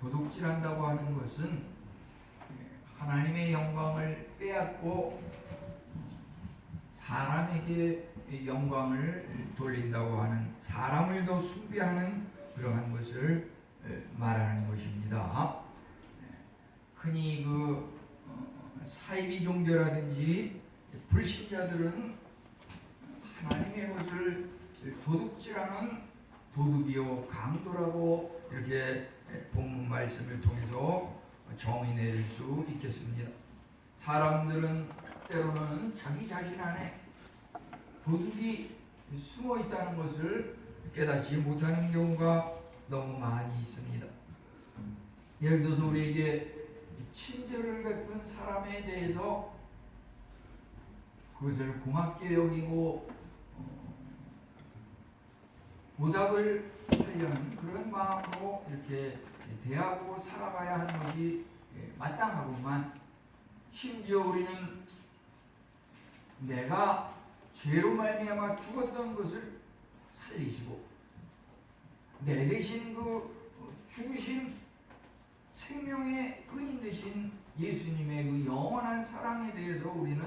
도둑질한다고 하는 것은 하나님의 영광을 빼앗고 사람에게 영광을 돌린다고 하는, 사람을 더 숭배하는 그러한 것을 말하는 것입니다. 흔히 사이비 종교라든지 불신자들은 하나님의 것을 도둑질하는 도둑이요 강도라고 이렇게 본문 말씀을 통해서 정의 내릴 수 있겠습니다. 사람들은 때로는 자기 자신 안에 도둑이 숨어 있다는 것을 깨닫지 못하는 경우가 너무 많이 있습니다. 예를 들어서 우리에게 친절을 베푼 사람에 대해서 그것을 고맙게 여기고 보답을 하려는 그런 마음으로 이렇게 대하고 살아가야 하는 것이 마땅하구만, 심지어 우리는 내가 죄로 말미암아 죽었던 것을 살리시고 내 대신 죽으신 생명의 의인 되신 예수님의 그 영원한 사랑에 대해서 우리는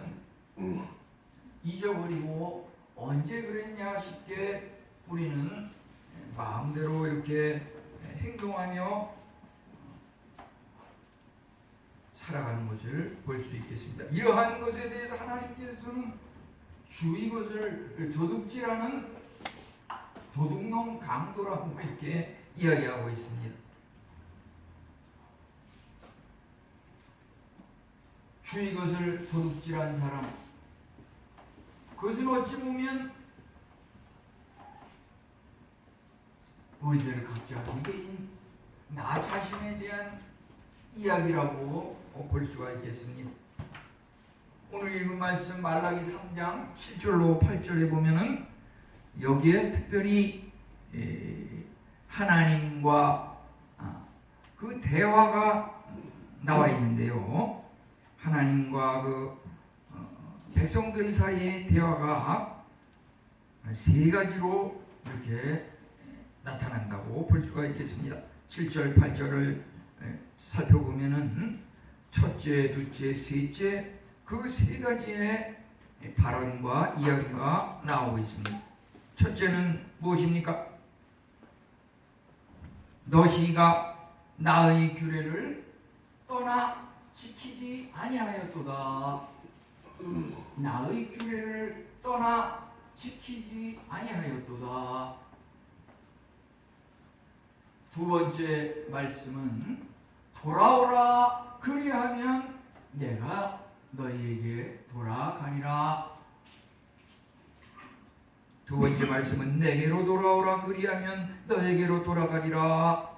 잊어버리고 언제 그랬냐 싶게 우리는 마음대로 이렇게 행동하며 살아가는 것을 볼 수 있겠습니다. 이러한 것에 대해서 하나님께서는 주의 것을 도둑질하는 도둑놈 강도라고 이렇게 이야기하고 있습니다. 주의 것을 도둑질한 사람, 그것은 어찌 보면 우리들 각자 개개인 나 자신에 대한 이야기라고 볼 수가 있겠습니다. 오늘 읽은 말씀 말라기 3장 7절로 8절에 보면은 여기에 특별히 하나님과 그 대화가 나와 있는데요. 하나님과 백성들 사이의 대화가 세 가지로 이렇게 나타난다고 볼 수가 있겠습니다. 7절, 8절을 살펴보면은 첫째, 둘째, 셋째 그 세 가지의 발언과 이야기가 나오고 있습니다. 첫째는 무엇입니까? 너희가 나의 규례를 떠나 지키지 아니하였도다. 나의 규례를 떠나 지키지 아니하였도다. 두 번째 말씀은 돌아오라 그리하면 내가 너희에게 돌아가니라. 두 번째 말씀은 내게로 돌아오라 그리하면 너에게로 돌아가리라.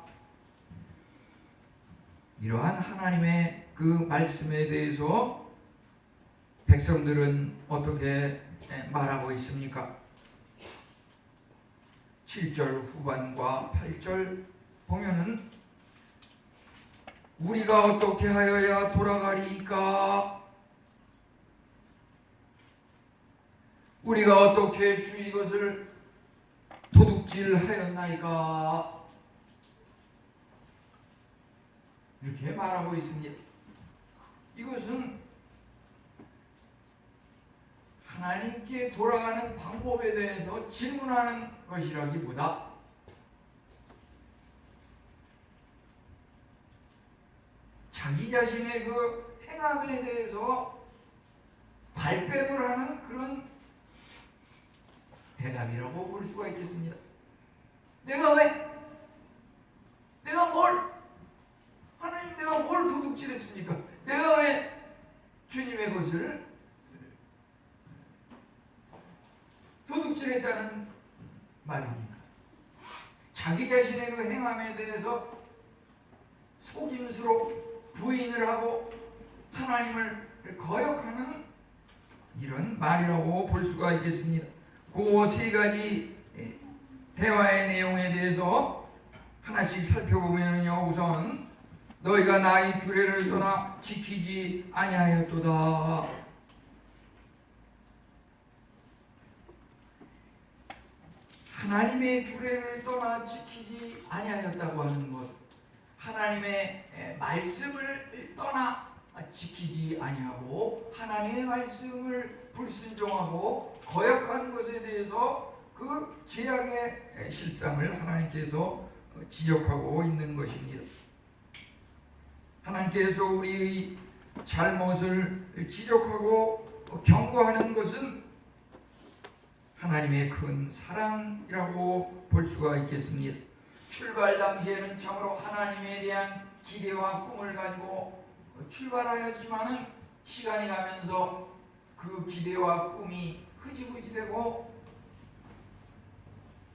이러한 하나님의 그 말씀에 대해서 백성들은 어떻게 말하고 있습니까? 7절 후반과 8절 보면은 우리가 어떻게 하여야 돌아가리까? 우리가 어떻게 주의 것을 도둑질하였나이까? 이렇게 말하고 있습니다. 이것은 하나님께 돌아가는 방법에 대해서 질문하는 것이라기보다 자기 자신의 그 행함에 대해서 발뺌을 하는 그런 대답이라고 볼 수가 있겠습니다. 내가 하나님 내가 뭘 도둑질했습니까? 내가 왜 주님의 것을 도둑질했다는 말입니까? 자기 자신의 그 행함에 대해서 속임수로 부인을 하고 하나님을 거역하는 이런 말이라고 볼 수가 있겠습니다. 그 세 가지 대화의 내용에 대해서 하나씩 살펴보면요, 우선 너희가 나의 규례를 떠나 지키지 아니하였도다. 하나님의 규례를 떠나 지키지 아니하였다고 하는 것, 하나님의 말씀을 떠나 지키지 아니하고 하나님의 말씀을 불순종하고 거역한 것에 대해서 그 죄악의 실상을 하나님께서 지적하고 있는 것입니다. 하나님께서 우리의 잘못을 지적하고 경고하는 것은 하나님의 큰 사랑이라고 볼 수가 있겠습니다. 출발 당시에는 참으로 하나님에 대한 기대와 꿈을 가지고 출발하였지만은 시간이 가면서 그 기대와 꿈이 흐지부지되고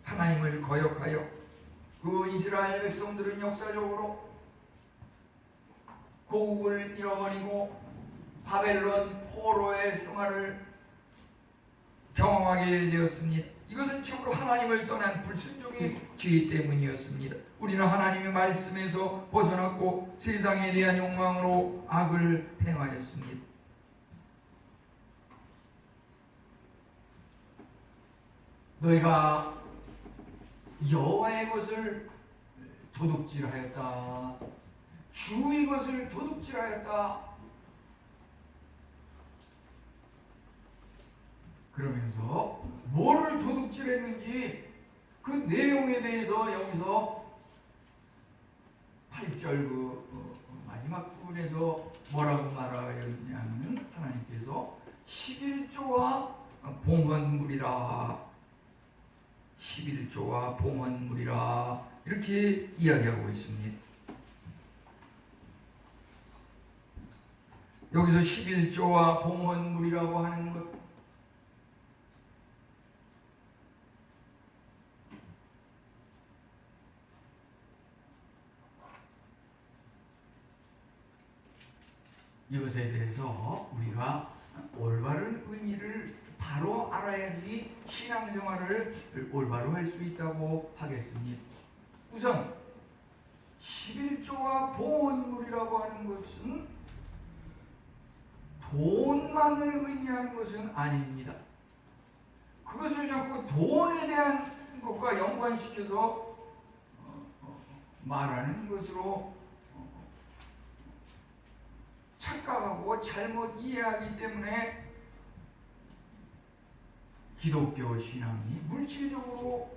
하나님을 거역하여 그 이스라엘 백성들은 역사적으로 고국을 잃어버리고 바벨론 포로의 생활을 경험하게 되었습니다. 이것은 참으로 하나님을 떠난 불순종의 죄 때문이었습니다. 우리는 하나님의 말씀에서 벗어났고 세상에 대한 욕망으로 악을 행하였습니다. 너희가 여호와의 것을 도둑질하였다. 주의 것을 도둑질하였다. 그러면서 뭐를 도둑질했는지 그 내용에 대해서 여기서 8절 마지막 부분에서 뭐라고 말하였냐면 하나님께서 11조와 봉헌물이라 11조와 봉헌물이라 이렇게 이야기하고 있습니다. 여기서 11조와 봉헌물이라고 하는 것, 이것에 대해서 우리가 올바른 의미를 바로 알아야지 신앙생활을 올바로 할 수 있다고 하겠습니다. 우선 11조와 봉헌물이라고 하는 것은 돈만을 의미하는 것은 아닙니다. 그것을 자꾸 돈에 대한 것과 연관시켜서 말하는 것으로 착각하고 잘못 이해하기 때문에 기독교 신앙이 물질적으로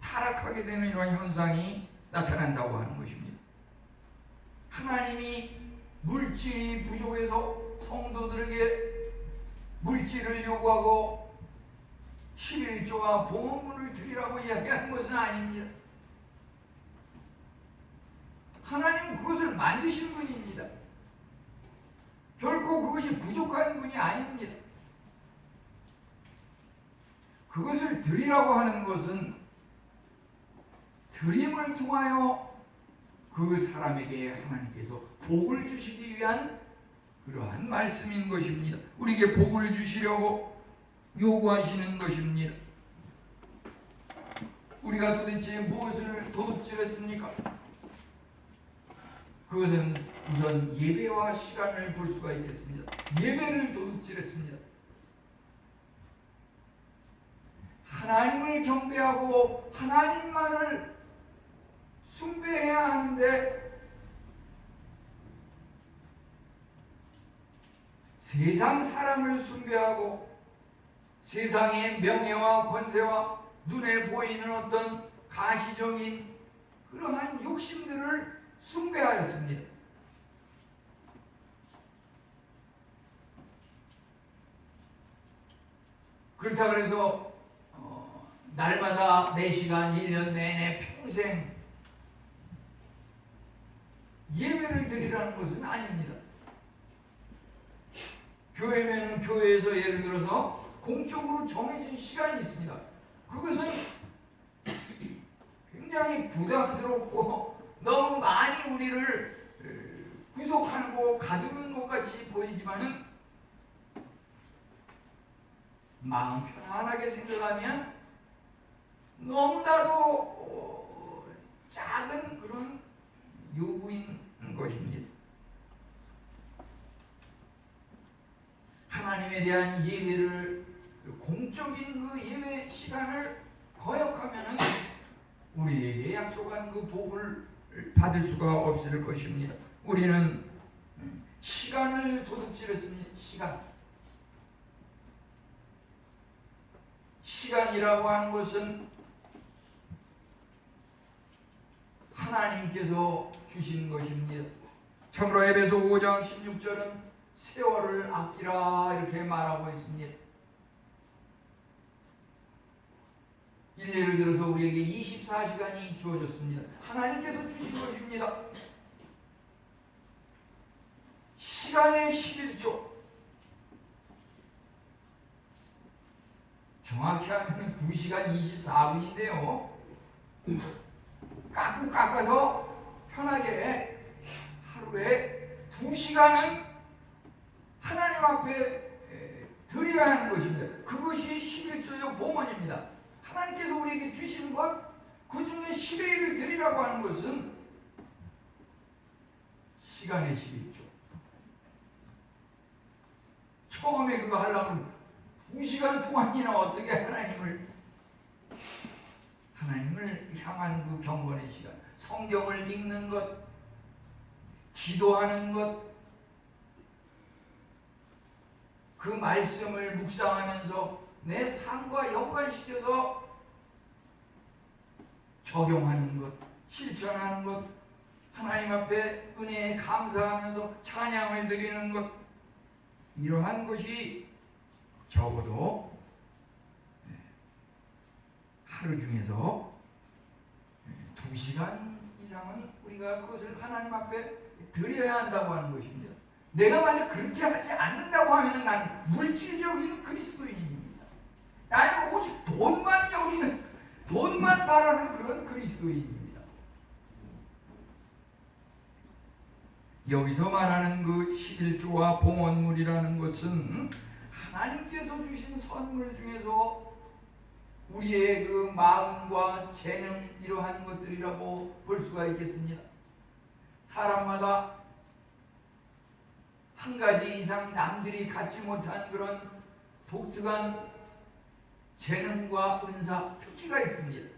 타락하게 되는 이러한 현상이 나타난다고 하는 것입니다. 하나님이 물질이 부족해서 성도들에게 물질을 요구하고 11조와 봉헌물을 드리라고 이야기하는 것은 아닙니다. 하나님은 그것을 만드신 분입니다. 결코 그것이 부족한 분이 아닙니다. 그것을 드리라고 하는 것은 드림을 통하여 그 사람에게 하나님께서 복을 주시기 위한 그러한 말씀인 것입니다. 우리에게 복을 주시려고 요구하시는 것입니다. 우리가 도대체 무엇을 도둑질했습니까? 그것은 우선 예배와 시간을 볼 수가 있겠습니다. 예배를 도둑질했습니다. 하나님을 경배하고 하나님만을 숭배해야 하는데 세상 사람을 숭배하고 세상의 명예와 권세와 눈에 보이는 어떤 가시적인 그러한 욕심들을 숭배하였습니다. 그렇다 그래서 날마다 매시간 1년 내내 평생 예배를 드리라는 것은 아닙니다. 교회면은 교회에서 예를 들어서 공적으로 정해진 시간이 있습니다. 그것은 굉장히 부담스럽고 너무 많이 우리를 구속하고 가두는 것 같이 보이지만은 마음 편안하게 생각하면 너무나도 작은 그런 요구인 것입니다. 하나님에 대한 예배를 공적인 그 예배 시간을 거역하면 우리에게 약속한 그 복을 받을 수가 없을 것입니다. 우리는 시간을 도둑질했습니다. 시간이라고 하는 것은 하나님께서 주신 것입니다. 참으로 에베소 5장 16절은 세월을 아끼라 이렇게 말하고 있습니다. 예를 들어서 우리에게 24시간이 주어졌습니다. 하나님께서 주신 것입니다. 시간의 11조, 정확히 하면 2시간 24분인데요 깎아서 편하게 하루에 2시간은 하나님 앞에 드려야 하는 것입니다. 그것이 11조의 봉헌입니다. 하나님께서 우리에게 주신 것, 그 중에 11일을 드리라고 하는 것은 시간의 11조. 처음에 그거 하려면 2시간 동안이나 어떻게 하나님을 향한 그 경건의 시간, 성경을 읽는 것, 기도하는 것, 그 말씀을 묵상하면서 내 삶과 연관시켜서 적용하는 것, 실천하는 것, 하나님 앞에 은혜에 감사하면서 찬양을 드리는 것, 이러한 것이 적어도 하루 중에서 2시간 이상은 우리가 그것을 하나님 앞에 드려야 한다고 하는 것입니다. 내가 만약 그렇게 하지 않는다고 하면 나는 물질적인 그리스도인입니다. 나는 오직 돈만 여기는, 돈만 바라는 그런 그리스도인입니다. 여기서 말하는 그 11조와 봉헌물이라는 것은 하나님께서 주신 선물 중에서 우리의 그 마음과 재능, 이러한 것들이라고 볼 수가 있겠습니다. 사람마다 한 가지 이상 남들이 갖지 못한 그런 독특한 재능과 은사, 특기가 있습니다.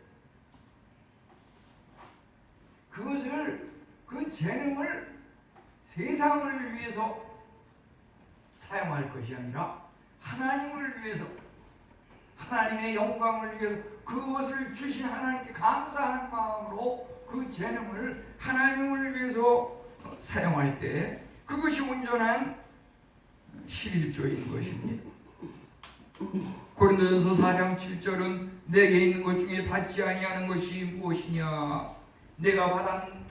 그 재능을 세상을 위해서 사용할 것이 아니라 하나님을 위해서, 하나님의 영광을 위해서, 그것을 주신 하나님께 감사하는 마음으로 그 재능을 하나님을 위해서 사용할 때 그것이 온전한 11조인 것입니다. 고린도전서 4장 7절은 내게 있는 것 중에 받지 아니하는 것이 무엇이냐, 내가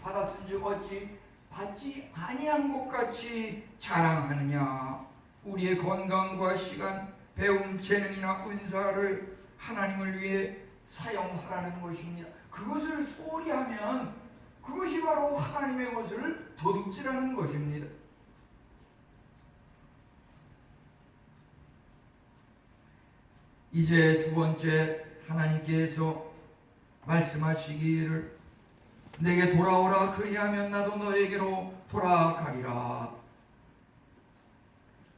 받았은즉 어찌 받지 아니한 것 같이 자랑하느냐. 우리의 건강과 시간, 배움, 재능이나 은사를 하나님을 위해 사용하라는 것입니다. 그것을 소홀히 하면 그것이 바로 하나님의 것을 도둑질하는 것입니다. 이제 두 번째, 하나님께서 말씀하시기를 내게 돌아오라, 그리하면 나도 너에게로 돌아가리라.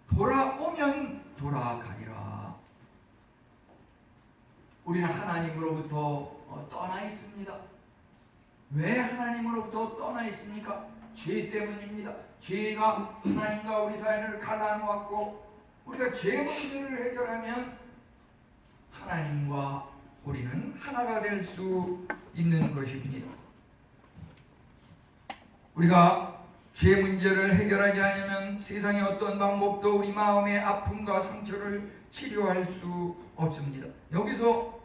돌아오면 돌아가리라. 우리는 하나님으로부터 떠나 있습니다. 왜 하나님으로부터 떠나 있습니까? 죄 때문입니다. 죄가 하나님과 우리 사이를 갈라놓았고, 우리가 죄 문제를 해결하면 하나님과 우리는 하나가 될 수 있는 것입니다. 우리가 죄 문제를 해결하지 않으면 세상의 어떤 방법도 우리 마음의 아픔과 상처를 치료할 수 없습니다. 여기서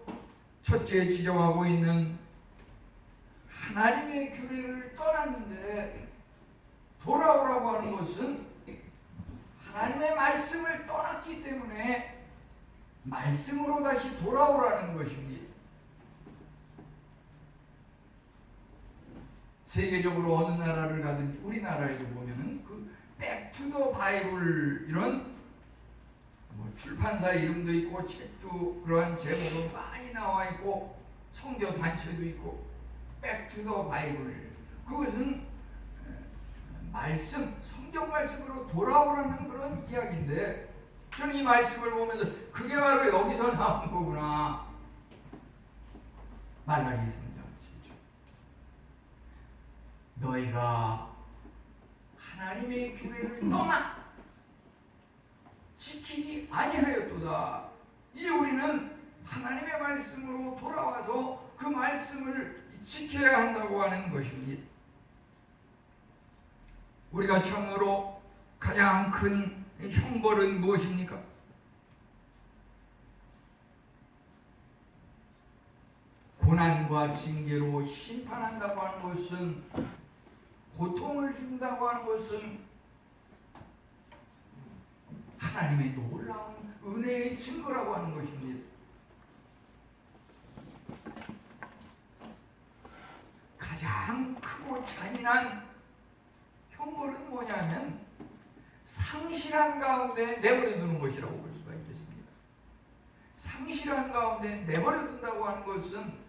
첫째 지적하고 있는 하나님의 규례를 떠났는데 돌아오라고 하는 것은 하나님의 말씀을 떠났기 때문에 말씀으로 다시 돌아오라는 것입니다. 세계적으로 어느 나라를 가든지 우리나라에도 보면은 그 백투더 바이블 이런 출판사 이름도 있고 책도 그러한 제목은 많이 나와 있고 선교 단체도 있고 백투더 바이블, 그것은 말씀, 성경 말씀으로 돌아오라는 그런 이야기인데, 저는 이 말씀을 보면서 그게 바로 여기서 나온 거구나. 말라기 3장 7절. 너희가 하나님의 규례를 떠나 지키지 아니하였도다. 이제 우리는 하나님의 말씀으로 돌아와서 그 말씀을 지켜야 한다고 하는 것입니다. 우리가 참으로 가장 큰 형벌은 무엇입니까? 고난과 징계로 심판한다고 하는 것은, 고통을 준다고 하는 것은 하나님의 놀라운 은혜의 증거라고 하는 것입니다. 가장 크고 잔인한 형벌은 뭐냐면 상실한 가운데 내버려 두는 것이라고 볼 수가 있겠습니다. 상실한 가운데 내버려 둔다고 하는 것은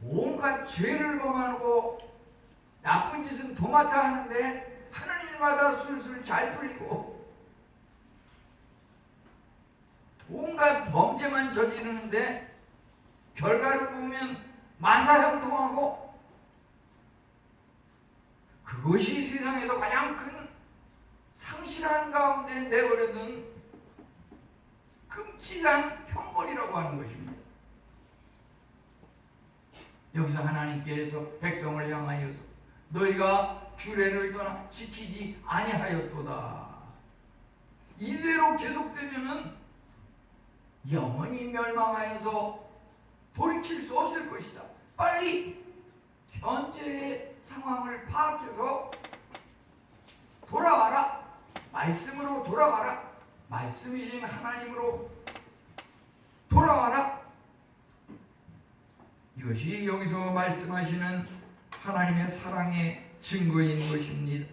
온갖 죄를 범하고 나쁜 짓은 도맡아 하는데 하는 일마다 술술 잘 풀리고 온갖 범죄만 저지르는데 결과를 보면 만사형통하고, 그것이 세상에서 가장 큰 상실한 가운데 내버려둔 끔찍한 형벌이라고 하는 것입니다. 여기서 하나님께서 백성을 향하여서 너희가 규례를 떠나 지키지 아니하였도다. 이대로 계속되면은 영원히 멸망하여서 돌이킬 수 없을 것이다. 빨리 현재의 상황을 파악해서 돌아와라. 말씀으로 돌아와라. 말씀이신 하나님으로 돌아와라. 이것이 여기서 말씀하시는 하나님의 사랑의 증거인 것입니다.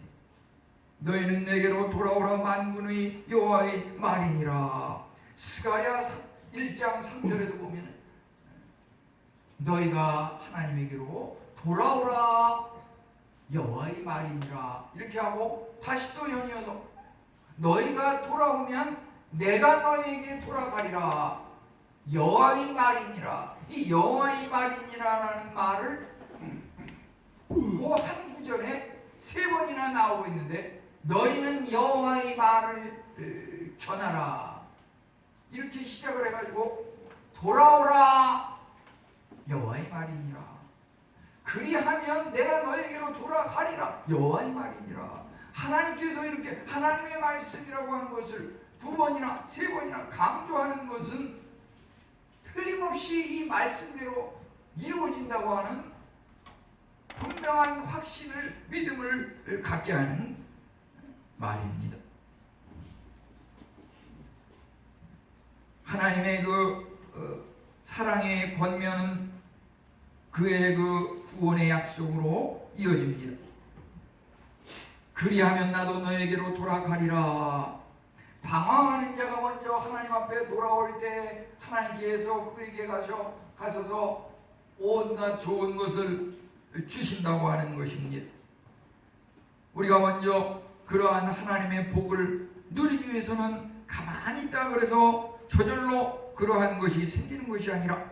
너희는 내게로 돌아오라 만군의 여호와의 말이니라. 스가랴 1장 3절에도 보면 너희가 하나님에게로 돌아오라 여호와의 말이니라 이렇게 하고, 다시 또 연이어서 너희가 돌아오면 내가 너희에게 돌아가리라 여호와의 말이니라. 이 여호와의 말이니라라는 말을 그 한 구절에 3번이나 나오고 있는데, 너희는 여호와의 말을 전하라 이렇게 시작을 해가지고 돌아오라 여호와의 말이니라. 그리하면 내가 너에게로 돌아가리라 여호와의 말이니라. 하나님께서 이렇게 하나님의 말씀이라고 하는 것을 2번이나 3번이나 강조하는 것은 틀림없이 이 말씀대로 이루어진다고 하는 분명한 확신을, 믿음을 갖게 하는 말입니다. 하나님의 사랑의 권면은 그의 구원의 약속으로 이어집니다. 그리하면 나도 너에게로 돌아가리라. 방황하는 자가 먼저 하나님 앞에 돌아올 때 하나님께서 그에게 가셔서 온갖 좋은 것을 주신다고 하는 것입니다. 우리가 먼저 그러한 하나님의 복을 누리기 위해서는 가만히 있다 그래서 저절로 그러한 것이 생기는 것이 아니라,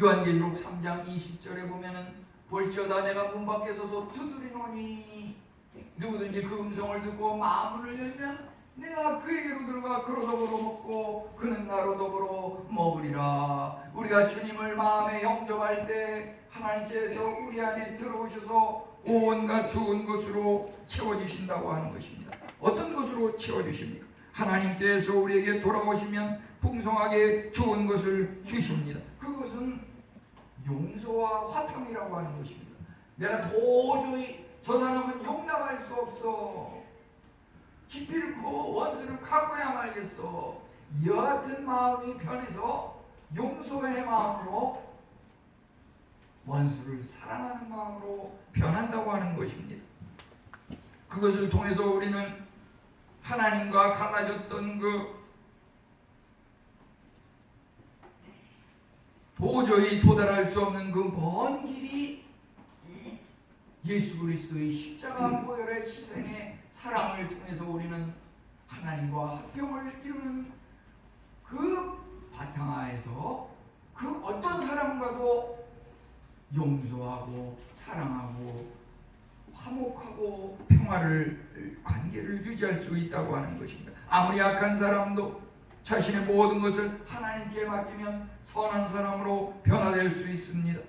요한계시록 3장 20절에 보면은 볼지어다 내가 문 밖에 서서 두드리노니 누구든지 그 음성을 듣고 마음을 열면 내가 그에게로 들어가 그로 더불어 먹고 그는 나로 더불어 먹으리라. 우리가 주님을 마음에 영접할 때 하나님께서 우리 안에 들어오셔서 온갖 좋은 것으로 채워주신다고 하는 것입니다. 어떤 것으로 채워주십니까? 하나님께서 우리에게 돌아오시면 풍성하게 좋은 것을 주십니다. 그것은 용서와 화평이라고 하는 것입니다. 내가 도저히 저 사람은 용납할 수 없어, 기필코 원수를 갚아야 말겠어, 이와 같은 마음이 변해서 용서의 마음으로, 원수를 사랑하는 마음으로 변한다고 하는 것입니다. 그것을 통해서 우리는 하나님과 갈라졌던 도저히 도달할 수 없는 그 먼 길이 예수 그리스도의 십자가 보혈의 희생의 사랑을 통해서 우리는 하나님과 화평을 이루는 그 바탕하에서 그 어떤 사람과도 용서하고 사랑하고 화목하고 평화를 관계를 유지할 수 있다고 하는 것입니다. 아무리 약한 사람도 자신의 모든 것을 하나님께 맡기면 선한 사람으로 변화될 수 있습니다.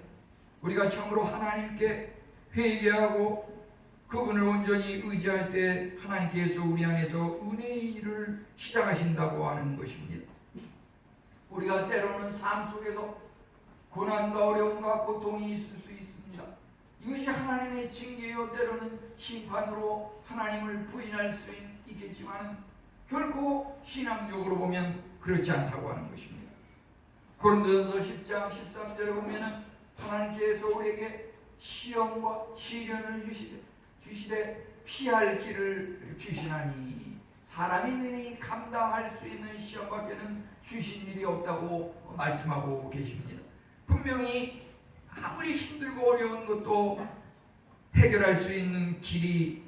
우리가 참으로 하나님께 회개하고 그분을 온전히 의지할 때 하나님께서 우리 안에서 은혜의 일을 시작하신다고 하는 것입니다. 우리가 때로는 삶 속에서 고난과 어려움과 고통이 있을 수 있습니다. 이것이 하나님의 징계요 때로는 심판으로 하나님을 부인할 수 있겠지만 결코 신앙적으로 보면 그렇지 않다고 하는 것입니다. 고린도전서 10장 13절에 보면 하나님께서 우리에게 시험과 시련을 주시되 피할 길을 주시나니 사람이 능히 감당할 수 있는 시험밖에는 주신 일이 없다고 말씀하고 계십니다. 분명히 아무리 힘들고 어려운 것도 해결할 수 있는 길이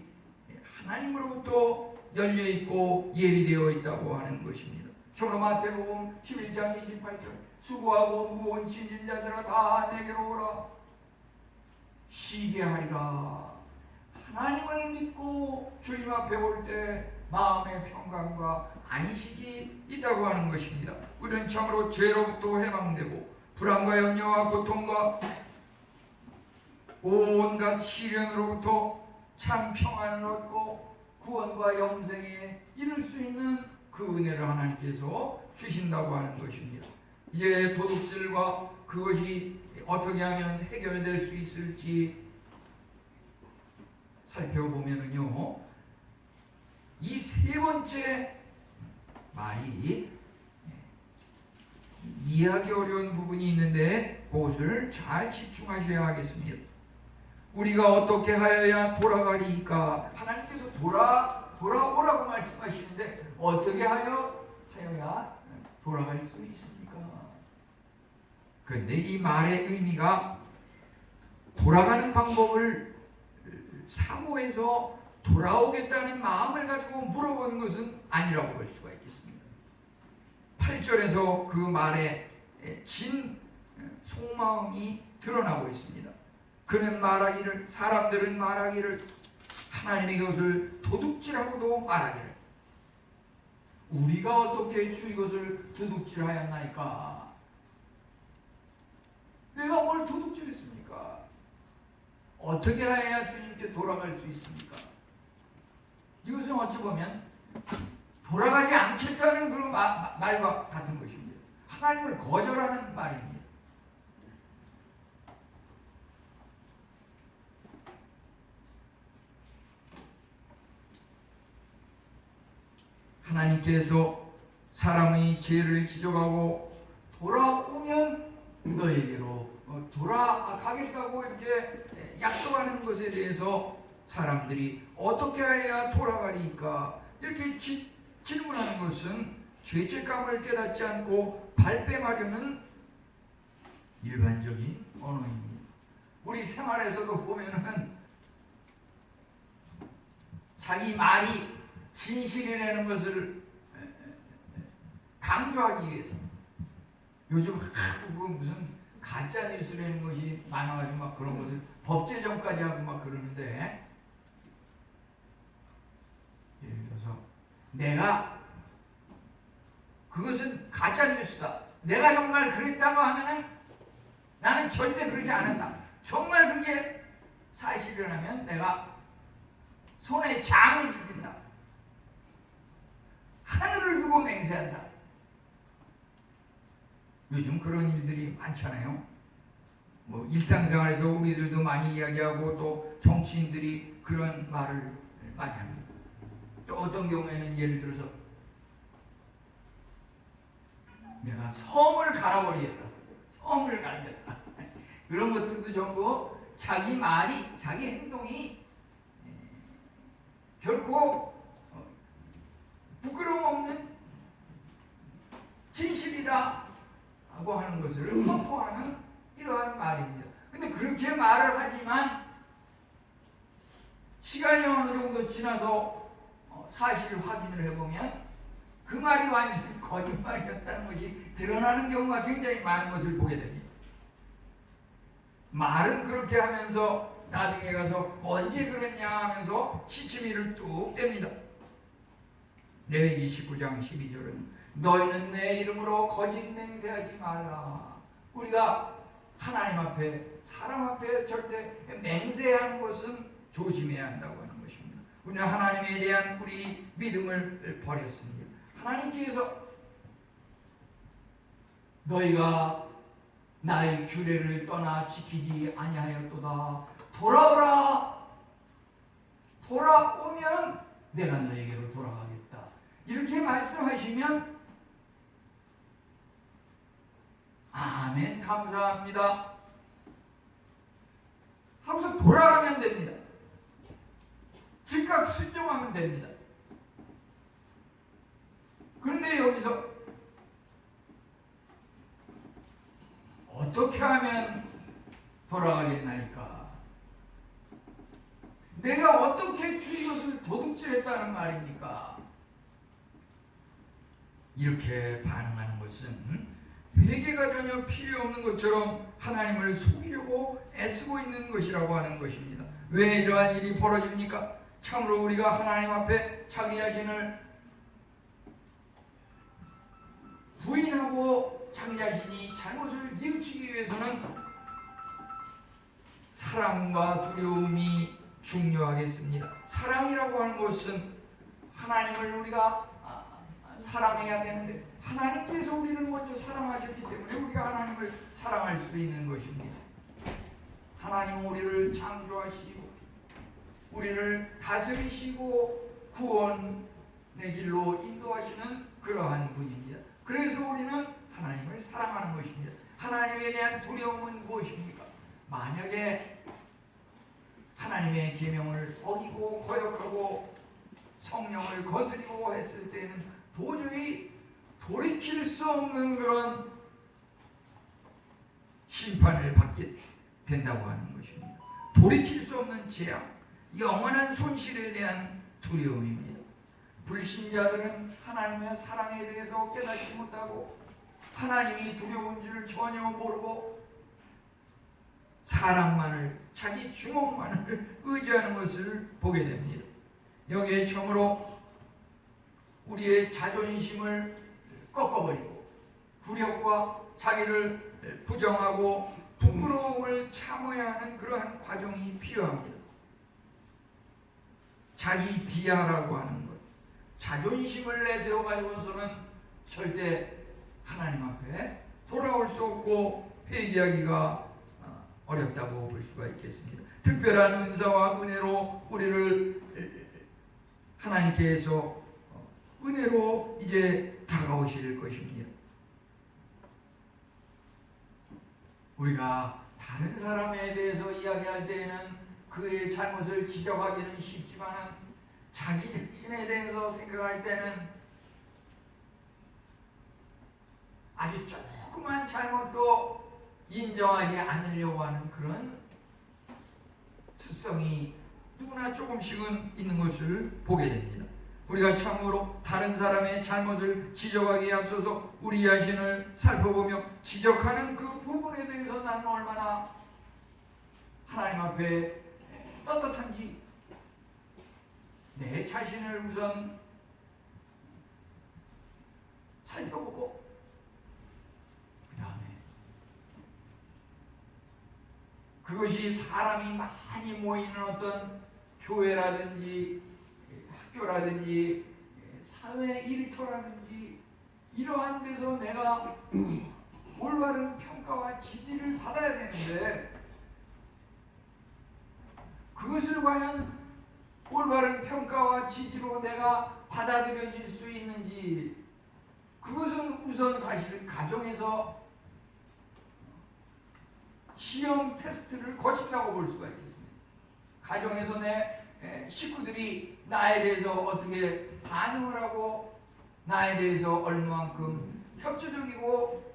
하나님으로부터 열려있고 예비되어 있다고 하는 것입니다. 참으로 마태복음 11장 28절 수고하고 무거운 짐진 자들아 다 내게로 오라 쉬게 하리라. 하나님을 믿고 주님 앞에 올 때 마음의 평강과 안식이 있다고 하는 것입니다. 우리는 참으로 죄로부터 해방되고 불안과 염려와 고통과 온갖 시련으로부터 참 평안을 얻고 구원과 영생에 이룰 수 있는 그 은혜를 하나님께서 주신다고 하는 것입니다. 이제 도둑질과 그것이 어떻게 하면 해결될 수 있을지 살펴보면은요, 이 세 번째 말이 이해하기 어려운 부분이 있는데 그것을 잘 집중하셔야 하겠습니다. 우리가 어떻게 하여야 돌아가리까? 하나님께서 돌아오라고 말씀하시는데 어떻게 하여야 돌아갈 수 있습니까? 그런데 이 말의 의미가 돌아가는 방법을 사모해서 돌아오겠다는 마음을 가지고 물어본 것은 아니라고 볼 수가 있겠습니다. 8절에서 그 말에 진 속마음이 드러나고 있습니다. 그는 말하기를, 사람들은 말하기를, 하나님의 것을 도둑질하고도 말하기를, 우리가 어떻게 주 이것을 도둑질하였나이까? 내가 뭘 도둑질했습니까? 어떻게 해야 주님께 돌아갈 수 있습니까? 이것은 어찌 보면 돌아가지 않겠다는 그런 말과 같은 것입니다. 하나님을 거절하는 말입니다. 하나님께서 사람의 죄를 지적하고 돌아오면 너에게로 돌아가겠다고 이렇게 약속하는 것에 대해서 사람들이 어떻게 해야 돌아가리까 이렇게 질문하는 것은 죄책감을 깨닫지 않고 발뺌하려는 일반적인 언어입니다. 우리 생활에서도 보면은 자기 말이 진실이라는 것을 강조하기 위해서 요즘 무슨 가짜 뉴스라는 것이 많아가지고 막 그런 것을 법제정까지 하고 막 그러는데, 예를 들어서 내가 그것은 가짜 뉴스다, 내가 정말 그랬다고 하면은 나는 절대 그러지 않았다, 정말 그게 사실이라면 내가 손에 장을 지진다, 하늘을 두고 맹세한다. 요즘 그런 일들이 많잖아요. 뭐 일상생활에서 우리들도 많이 이야기하고 또 정치인들이 그런 말을 많이 합니다. 또 어떤 경우에는 예를 들어서 내가 섬을 갈아버리겠다, 섬을 갈겠다, 그런 것들도 전부 자기 말이, 자기 행동이 결코 부끄러움 없는 진실이라 하고 하는 것을 선포하는 이러한 말입니다. 근데 그렇게 말을 하지만 시간이 어느 정도 지나서 사실 확인을 해보면 그 말이 완전히 거짓말이었다는 것이 드러나는 경우가 굉장히 많은 것을 보게 됩니다. 말은 그렇게 하면서 나중에 가서 언제 그랬냐 하면서 시치미를 뚝 뗍니다. 레위기 19장 12절은 너희는 내 이름으로 거짓 맹세하지 말라. 우리가 하나님 앞에 사람 앞에 절대 맹세하는 것은 조심해야 한다고 하는 것입니다. 우리는 하나님에 대한 우리 믿음을 버렸습니다. 하나님께서 너희가 나의 규례를 떠나 지키지 아니하였도다. 돌아오라. 돌아오면 내가 너에게로 돌아가겠다. 이렇게 말씀하시면 아멘 감사합니다 하고서 돌아가면 됩니다. 즉각 순종하면 됩니다. 그런데 여기서 어떻게 하면 돌아가겠나이까? 내가 어떻게 주의 것을 도둑질했다는 말입니까? 이렇게 반응하는 것은 회개가 전혀 필요 없는 것처럼 하나님을 속이려고 애쓰고 있는 것이라고 하는 것입니다. 왜 이러한 일이 벌어집니까? 참으로 우리가 하나님 앞에 자기 자신을 부인하고 자기 자신이 잘못을 뉘우치기 위해서는 사랑과 두려움이 중요하겠습니다. 사랑이라고 하는 것은 하나님을 우리가 사랑해야 되는데 하나님께서 우리를 먼저 사랑하셨기 때문에 우리가 하나님을 사랑할 수 있는 것입니다. 하나님은 우리를 창조하시고 우리를 다스리시고 구원의 길로 인도하시는 그러한 분입니다. 그래서 우리는 하나님을 사랑하는 것입니다. 하나님에 대한 두려움은 무엇입니까? 만약에 하나님의 계명을 어기고 거역하고 성령을 거스리고 했을 때는 도저히 돌이킬 수 없는 그런 심판을 받게 된다고 하는 것입니다. 돌이킬 수 없는 재앙, 영원한 손실에 대한 두려움입니다. 불신자들은 하나님의 사랑에 대해서 깨닫지 못하고 하나님이 두려운 줄 전혀 모르고 사랑만을, 자기 주먹만을 의지하는 것을 보게 됩니다. 여기에 처음으로 우리의 자존심을 꺾어버리고 굴욕과 자기를 부정하고 부끄러움을 참아야 하는 그러한 과정이 필요합니다. 자기 비하라고 하는 것, 자존심을 내세워 가지고서는 절대 하나님 앞에 돌아올 수 없고 회개하기가 어렵다고 볼 수가 있겠습니다. 특별한 은사와 은혜로 우리를 하나님께서 은혜로 이제 다가오실 것입니다. 우리가 다른 사람에 대해서 이야기할 때에는 그의 잘못을 지적하기는 쉽지만 자기 자신에 대해서 생각할 때는 아주 조그만 잘못도 인정하지 않으려고 하는 그런 습성이 누구나 조금씩은 있는 것을 보게 됩니다. 우리가 참으로 다른 사람의 잘못을 지적하기에 앞서서 우리 자신을 살펴보며 지적하는 그 부분에 대해서 나는 얼마나 하나님 앞에 떳떳한지 내 자신을 우선 살펴보고 그 다음에 그것이 사람이 많이 모이는 어떤 교회라든지 학교라든지 사회 일터라든지 이러한 데서 내가 올바른 평가와 지지를 받아야 되는데 그것을 과연 올바른 평가와 지지로 내가 받아들여질 수 있는지 그것은 우선 사실 가정에서 시험 테스트를 거친다고 볼 수가 있겠습니다. 가정에서 내 식구들이 나에 대해서 어떻게 반응을 하고 나에 대해서 얼마만큼 협조적이고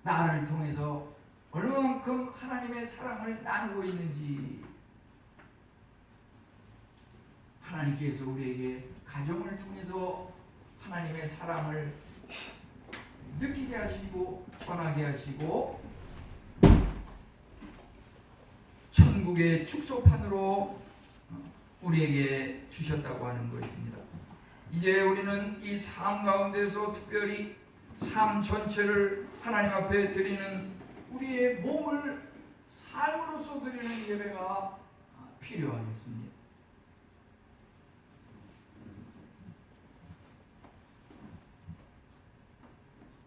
나를 통해서 얼마만큼 하나님의 사랑을 나누고 있는지 하나님께서 우리에게 가정을 통해서 하나님의 사랑을 느끼게 하시고 전하게 하시고 천국의 축소판으로 우리에게 주셨다고 하는 것입니다. 이제 우리는 이 삶 가운데서 특별히 삶 전체를 하나님 앞에 드리는 우리의 몸을 삶으로서 드리는 예배가 필요하겠습니다.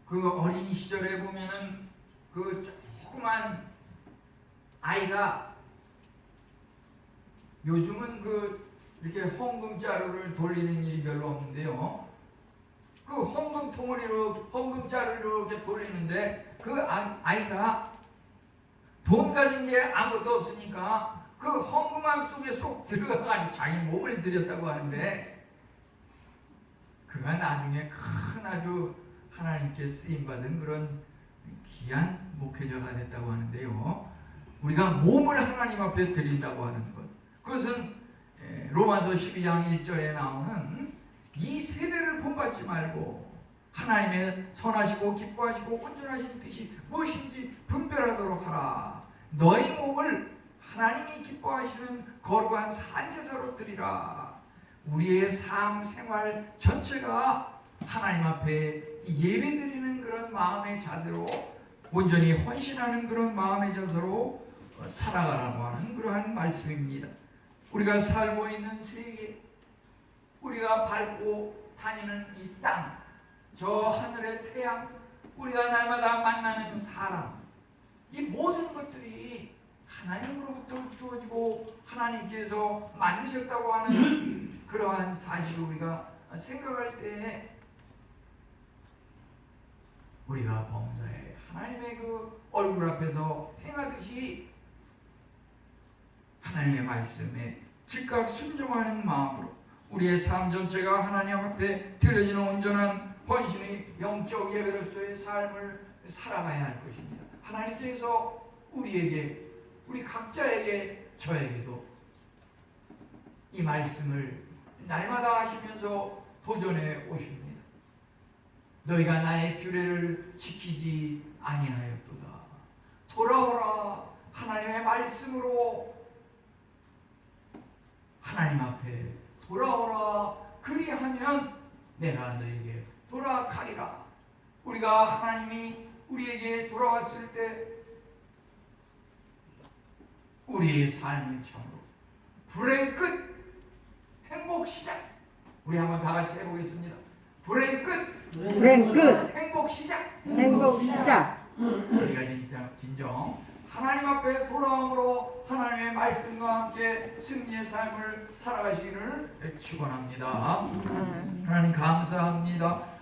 그 어린 시절에 보면은 그 조그만 아이가, 요즘은 그 이렇게 헌금 자루를 돌리는 일이 별로 없는데요. 그 헌금 통으로 헌금 자루를 이렇게 돌리는데 그 아이가 돈 가진 게 아무것도 없으니까 그 헌금함 속에 쏙 들어가가지고 자기 몸을 들였다고 하는데, 그가 나중에 큰 아주 하나님께 쓰임받은 그런 귀한 목회자가 됐다고 하는데요. 우리가 몸을 하나님 앞에 드린다고 하는 것, 그것은 로마서 12장 1절에 나오는 이 세대를 본받지 말고 하나님의 선하시고 기뻐하시고 온전하신 뜻이 무엇인지 분별하도록 하라. 너희 몸을 하나님이 기뻐하시는 거룩한 산제사로 드리라. 우리의 삶 생활 전체가 하나님 앞에 예배드리는 그런 마음의 자세로, 온전히 헌신하는 그런 마음의 자세로 살아가라고 하는 그러한 말씀입니다. 우리가 살고 있는 세계, 우리가 밟고 다니는 이 땅, 저 하늘의 태양, 우리가 날마다 만나는 사람, 이 모든 것들이 하나님으로부터 주어지고 하나님께서 만드셨다고 하는 그러한 사실을 우리가 생각할 때, 우리가 범사에 하나님의 그 얼굴 앞에서 행하듯이 하나님의 말씀에 즉각 순종하는 마음으로 우리의 삶 전체가 하나님 앞에 드려지는 온전한 헌신의 영적 예배로서의 삶을 살아가야 할 것입니다. 하나님께서 우리에게, 우리 각자에게, 저에게도 이 말씀을 날마다 하시면서 도전해 오십니다. 너희가 나의 규례를 지키지 아니하였도다. 돌아오라. 하나님의 말씀으로 하나님 앞에 돌아오라. 그리하면 내가 너에게 돌아가리라. 우리가 하나님이 우리에게 돌아왔을 때 우리의 삶은 참으로 불의 끝, 행복 시작. 우리 한번 다 같이 해보겠습니다. 불의 끝, 행복 시작. 우리가 진정 하나님 앞에 돌아옴으로 하나님의 말씀과 함께 승리의 삶을 살아가시기를 축원합니다. 하나님 감사합니다.